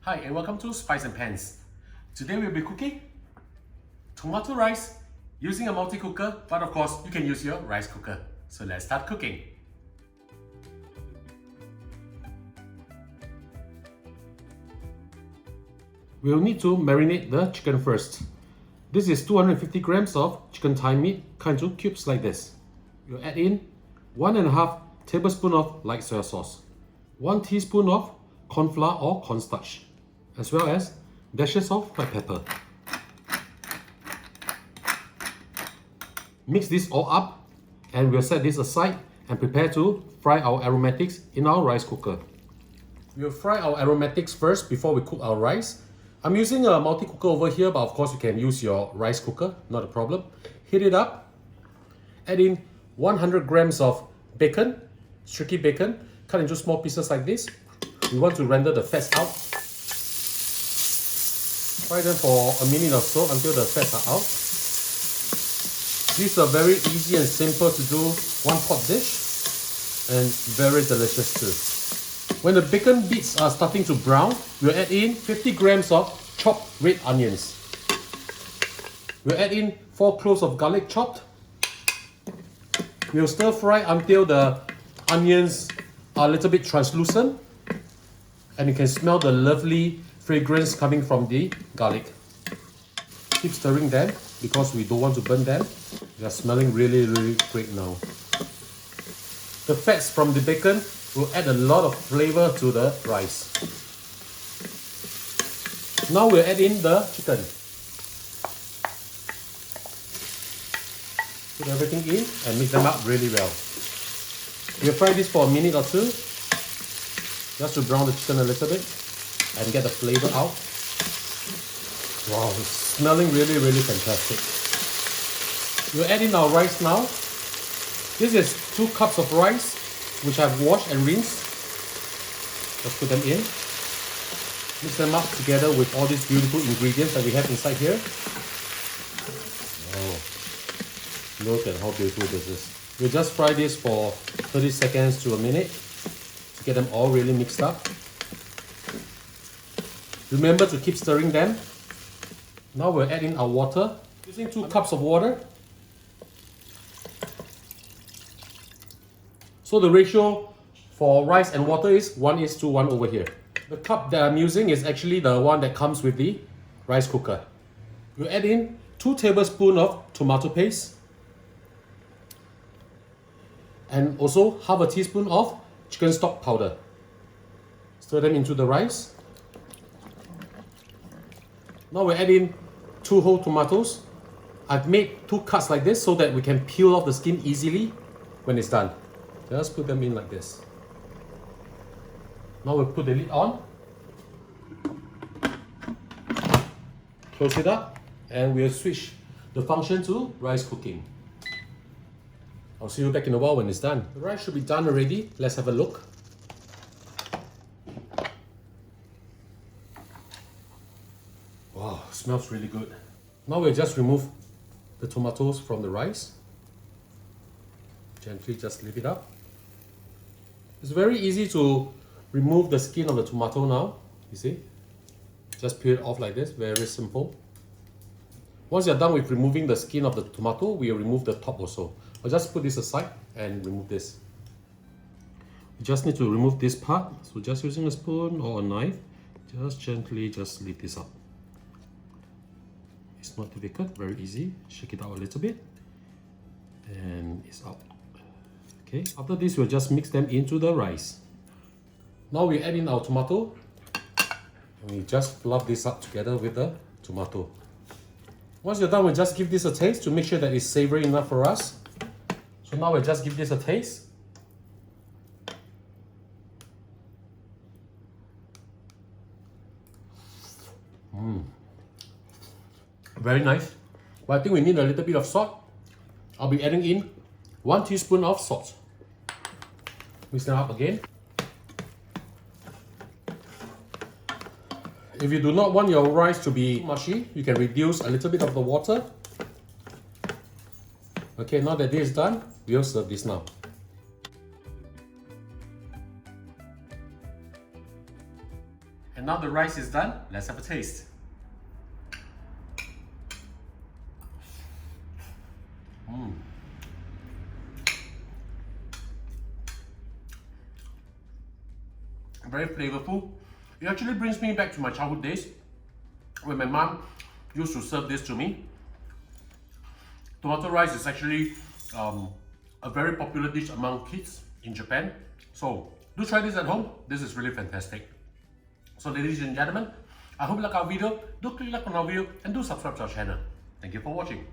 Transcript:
Hi and welcome to Spice and Pans. Today we'll be cooking tomato rice using a multi-cooker, but of course you can use your rice cooker. So let's start cooking. We'll need to marinate the chicken first. This is 250 grams of chicken thigh meat cut into cubes like this. We'll add in 1.5 tablespoons of light soy sauce, 1 teaspoon of corn flour or cornstarch, as well as dashes of white pepper. Mix this all up and we'll set this aside and prepare to fry our aromatics in our rice cooker. We'll fry our aromatics first before we cook our rice. I'm using a multi-cooker over here, but of course you can use your rice cooker, not a problem. Heat it up, add in 100 grams of bacon, streaky bacon, cut into small pieces like this. We want to render the fats out. Fry them for a minute or so until the fats are out. These are very easy and simple to do one-pot dish and very delicious too. When the bacon bits are starting to brown, we'll add in 50 grams of chopped red onions. We'll add in 4 cloves of garlic chopped. We'll stir fry until the onions are a little bit translucent and you can smell the lovely fragrance coming from the garlic. Keep stirring them because we don't want to burn them. They are smelling really great now. The fats from the bacon will add a lot of flavor to the rice. Now we'll add in the chicken. Put everything in and mix them up really well. We'll fry this for a minute or two, just to brown the chicken a little bit and get the flavor out. Wow, it's smelling really fantastic. We'll add in our rice now. This is 2 cups of rice, which I've washed and rinsed. Let's put them in. Mix them up together with all these beautiful ingredients that we have inside here. Oh, look at how beautiful this is. We'll just fry this for 30 seconds to a minute to get them all really mixed up. Remember to keep stirring them. Now we'll add in our water. Using 2 cups of water. So the ratio for rice and water is 1:1 over here. The cup that I'm using is actually the one that comes with the rice cooker. We'll add in 2 tablespoons of tomato paste and also half a teaspoon of chicken stock powder. Stir them into the rice. Now we'll add in 2 whole tomatoes. I've made 2 cuts like this so that we can peel off the skin easily when it's done. Just put them in like this. Now we'll put the lid on. Close it up and we'll switch the function to rice cooking. I'll see you back in a while when it's done. The rice should be done already. Let's have a look. Wow, smells really good. Now we'll just remove the tomatoes from the rice. Gently just leave it up. It's very easy to remove the skin of the tomato now, you see. Just peel it off like this, very simple. Once you're done with removing the skin of the tomato, we'll remove the top also. I'll just put this aside and remove this. You just need to remove this part, so just using a spoon or a knife, just gently just lift this up. It's not difficult, very easy. Shake it out a little bit and it's out. Okay, after this we'll just mix them into the rice. Now we add in our tomato and we just fluff this up together with the tomato. Once you're done, we'll just give this a taste to make sure that it's savory enough for us. So now we'll just give this a taste. Very nice. But I think we need a little bit of salt. I'll be adding in 1 teaspoon of salt. Mix them up again. If you do not want your rice to be mushy, you can reduce a little bit of the water. Okay, now that this is done, we'll serve this now. And now the rice is done, let's have a taste. Very flavorful. It actually brings me back to my childhood days when my mom used to serve this to me. Tomato rice is actually a very popular dish among kids in Japan. So do try this at home. This is really fantastic. So ladies and gentlemen, I hope you like our video. Do click like on our video and do subscribe to our channel. Thank you for watching.